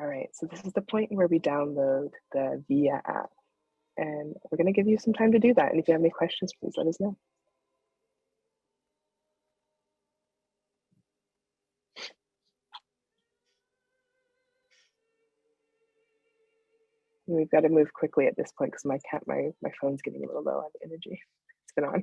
All right, so this is the point where we download the VIA app, and we're gonna give you some time to do that. And if you have any questions, please let us know. And we've got to move quickly at this point because my phone's getting a little low on energy. It's been on.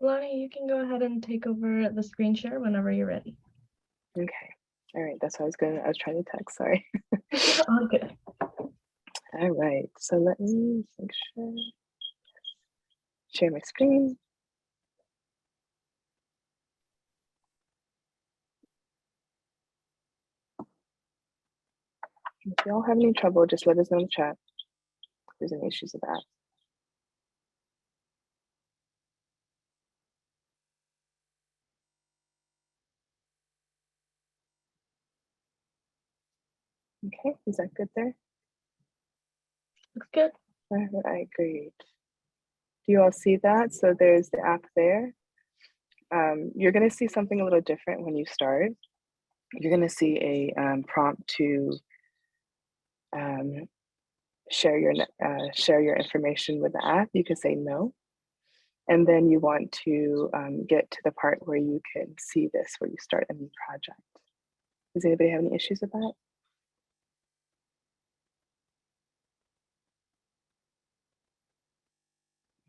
Lonnie, you can go ahead and take over the screen share whenever you're ready. Okay. All right, that's what I was trying to text, sorry. All good. All right, so let me make sure. Share my screen. If you all have any trouble, just let us know in the chat if there's any issues with that. Okay, is that good there? Looks good. All right, great. Do you all see that? So there's the app there. You're gonna see something a little different when you start. You're gonna see a prompt to share your information with the app. You can say no. And then you want to get to the part where you can see this, where you start a new project. Does anybody have any issues with that?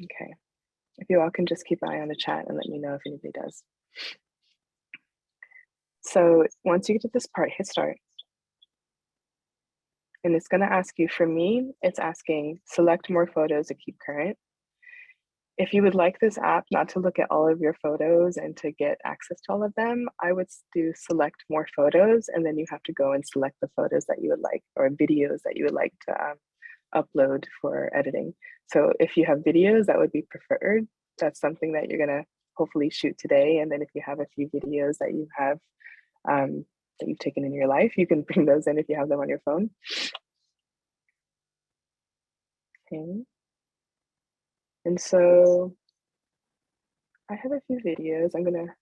Okay. If you all can just keep an eye on the chat and let me know if anybody does. So once you get to this part, hit start. And it's gonna ask you, for me, it's asking select more photos to keep current. If you would like this app not to look at all of your photos and to get access to all of them, I would do select more photos, and then you have to go and select the photos that you would like or videos that you would like to upload for editing. So if you have videos, that would be preferred. That's something that you're gonna hopefully shoot today. And then if you have a few videos that you have that you've taken in your life, you can bring those in if you have them on your phone. Okay. And so I have a few videos. I'm gonna,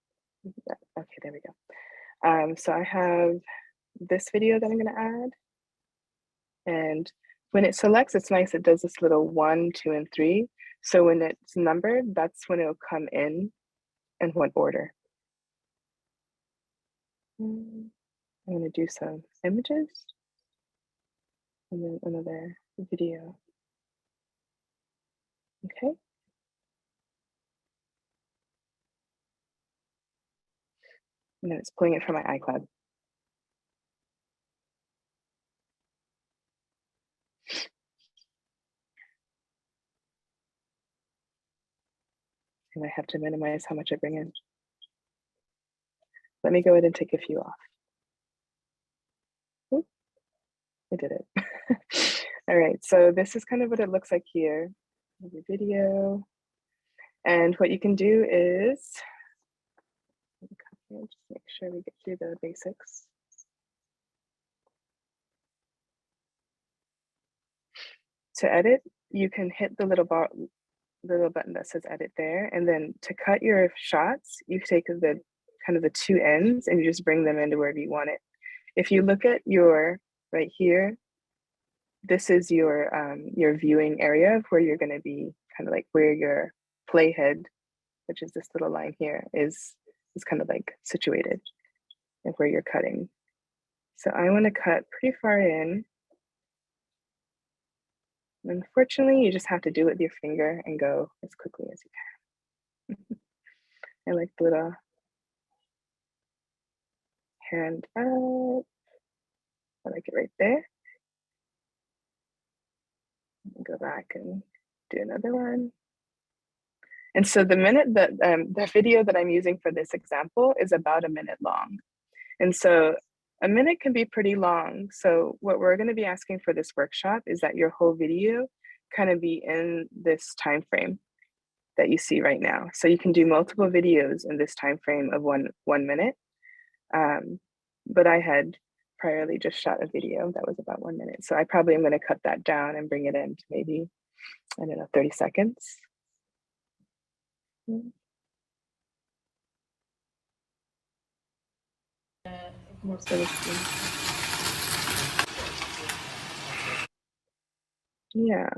okay, there we go. So I have this video that I'm gonna add. And when it selects, it's nice, it does this little 1, 2, and 3. So when it's numbered, that's when it'll come in what order. I'm gonna do some images and then another video. Okay. And then it's pulling it from my iCloud. And I have to minimize how much I bring in. Let me go ahead and take a few off. Oop, I did it. All right, so this is kind of what it looks like here. The video. And what you can do is, just make sure we get through the basics. To edit, you can hit the little button that says edit there, and then to cut your shots, you take the kind of the two ends and you just bring them into wherever you want it. If you look at your right here, this is your viewing area of where you're going to be, kind of like where your playhead, which is this little line here, is kind of like situated and where you're cutting. So I want to cut pretty far in. Unfortunately, you just have to do it with your finger and go as quickly as you can. I like the little hand up. I like it right there. Go back and do another one. And so the minute that the video that I'm using for this example is about a minute long. And so a minute can be pretty long. So what we're going to be asking for this workshop is that your whole video kind of be in this time frame. that you see right now. So you can do multiple videos in this time frame of one minute. But I had priorly just shot a video that was about 1 minute. So I probably am going to cut that down and bring it in to maybe, I don't know, 30 seconds. Yeah.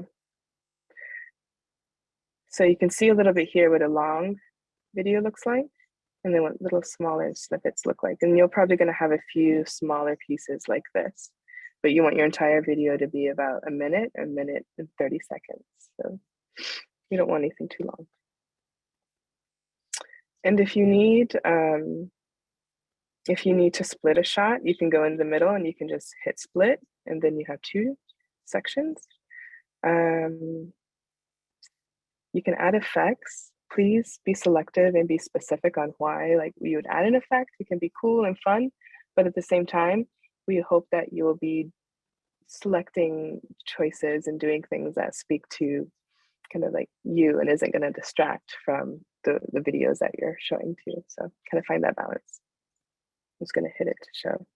So you can see a little bit here what a long video looks like, and then what little smaller snippets look like. And you're probably going to have a few smaller pieces like this, but you want your entire video to be about a minute and 30 seconds. So you don't want anything too long. And if you need to split a shot, you can go in the middle and you can just hit split, and then you have two sections. You can add effects. Please be selective and be specific on why. Like, you would add an effect, it can be cool and fun, but at the same time, we hope that you will be selecting choices and doing things that speak to kind of like you and isn't going to distract from the videos that you're showing to. So kind of find that balance. I'm just going to hit it to show.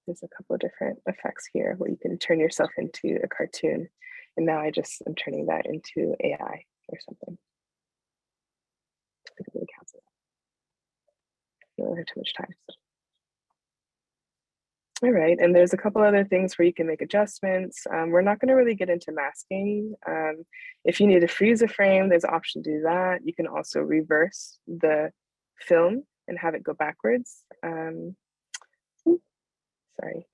There's a couple of different effects here where you can turn yourself into a cartoon. And now I just am turning that into AI or something. I think it really counts it. I don't have too much time. So. All right, and there's a couple other things where you can make adjustments. We're not going to really get into masking. If you need to freeze a frame, there's an option to do that. You can also reverse the film and have it go backwards. Sorry.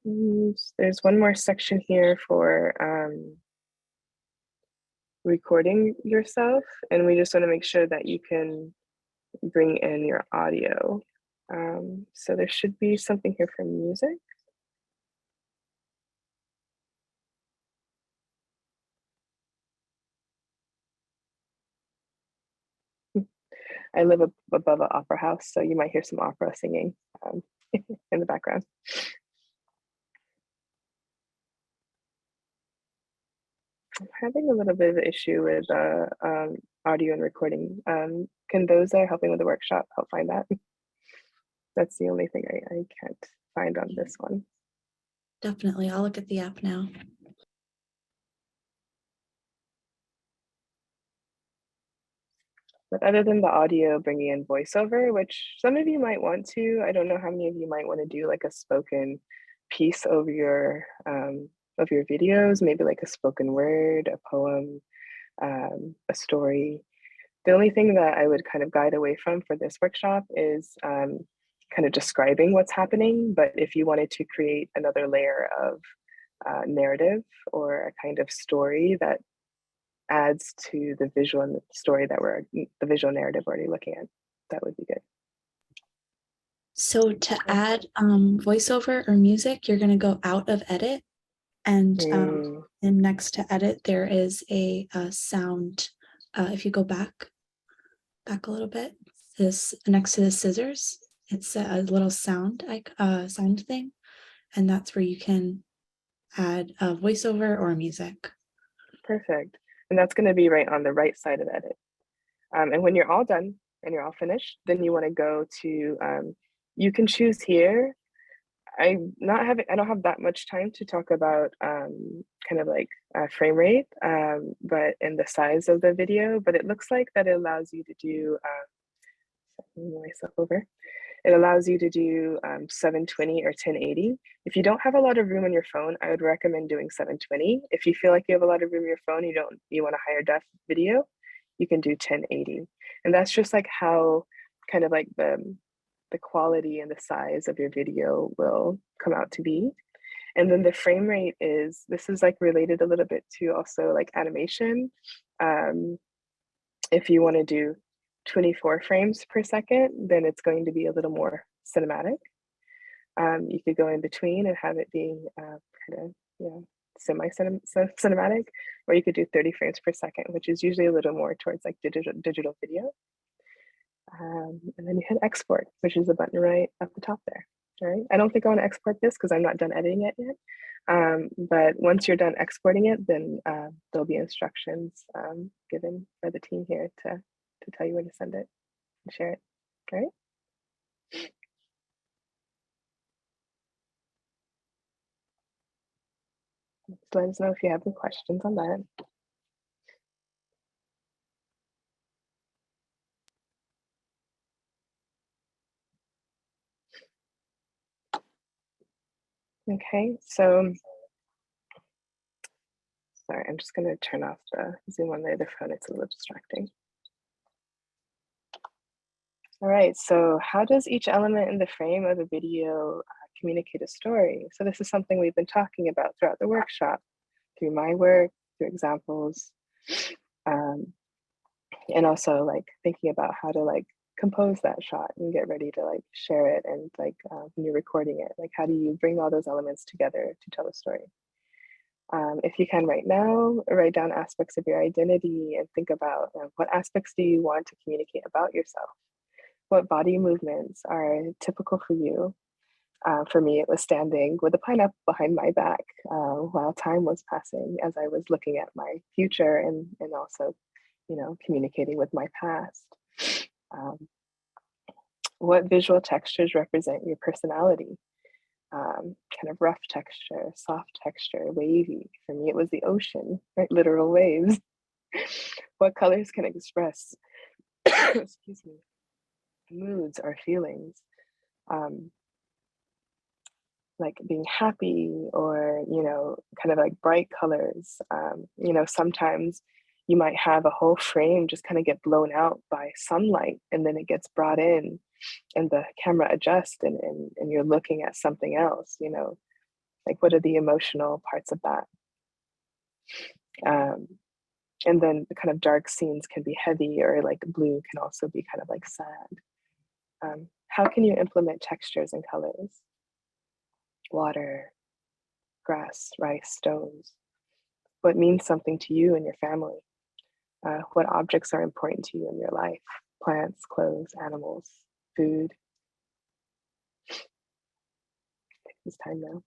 And there's one more section here for recording yourself, and we just want to make sure that you can bring in your audio. So there should be something here for music. I live above an opera house, so you might hear some opera singing in the background. I'm having a little bit of an issue with audio and recording. Can those that are helping with the workshop help find that? That's the only thing I can't find on this one. Definitely, I'll look at the app now. But other than the audio, bringing in voiceover, which some of you might want to, I don't know how many of you might want to do like a spoken piece over your of your videos, maybe like a spoken word, a poem, a story. The only thing that I would kind of guide away from for this workshop is kind of describing what's happening. But if you wanted to create another layer of narrative or a kind of story that adds to the visual story that the visual narrative we're already looking at, that would be good. So to add voiceover or music, you're going to go out of edit, and next to edit, there is a sound. If you go back a little bit, this next to the scissors, it's a little sound sound thing, and that's where you can add a voiceover or music. Perfect. And that's going to be right on the right side of edit. And when you're all done and you're all finished, then you want to go to, you can choose here. I don't have that much time to talk about kind of like frame rate, but in the size of the video, but it looks like that it allows you to do, myself over. It allows you to do 720 or 1080. If you don't have a lot of room on your phone, I would recommend doing 720. If you feel like you have a lot of room on your phone, you want a higher def video, you can do 1080. And that's just like how kind of like the quality and the size of your video will come out to be. And then the frame rate this is like related a little bit to also like animation. If you want to do 24 frames per second, then it's going to be a little more cinematic. You could go in between and have it being kind of semi-cinematic, or you could do 30 frames per second, which is usually a little more towards like digital video. And then you hit export, which is the button right at the top there. All right, I don't think I want to export this because I'm not done editing it yet. But once you're done exporting it, then there'll be instructions given for the team here to tell you where to send it and share it. All right. Just let us know if you have any questions on that. Okay, so sorry, I'm just going to turn off the Zoom on the other phone. It's a little distracting. All right, so how does each element in the frame of a video communicate a story? So this is something we've been talking about throughout the workshop, through my work, through examples, and also like thinking about how to like compose that shot and get ready to like share it, and like when you're recording it, like how do you bring all those elements together to tell a story? If you can right now, write down aspects of your identity and think about what aspects do you want to communicate about yourself? What body movements are typical for you? For me, it was standing with a pineapple behind my back while time was passing as I was looking at my future and also, you know, communicating with my past. What visual textures represent your personality? Kind of rough texture, soft texture, wavy. For me, it was the ocean, right? Literal waves. What colors can express, excuse me, moods or feelings? Like being happy or, you know, kind of like bright colors. You know, sometimes you might have a whole frame just kind of get blown out by sunlight and then it gets brought in and the camera adjusts and you're looking at something else, you know, like what are the emotional parts of that? And then the kind of dark scenes can be heavy, or like blue can also be kind of like sad. How can you implement textures and colors? Water, grass, rice, stones. What means something to you and your family? What objects are important to you in your life? Plants, clothes, animals, food. Take this time now.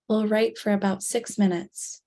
We'll write for about 6 minutes.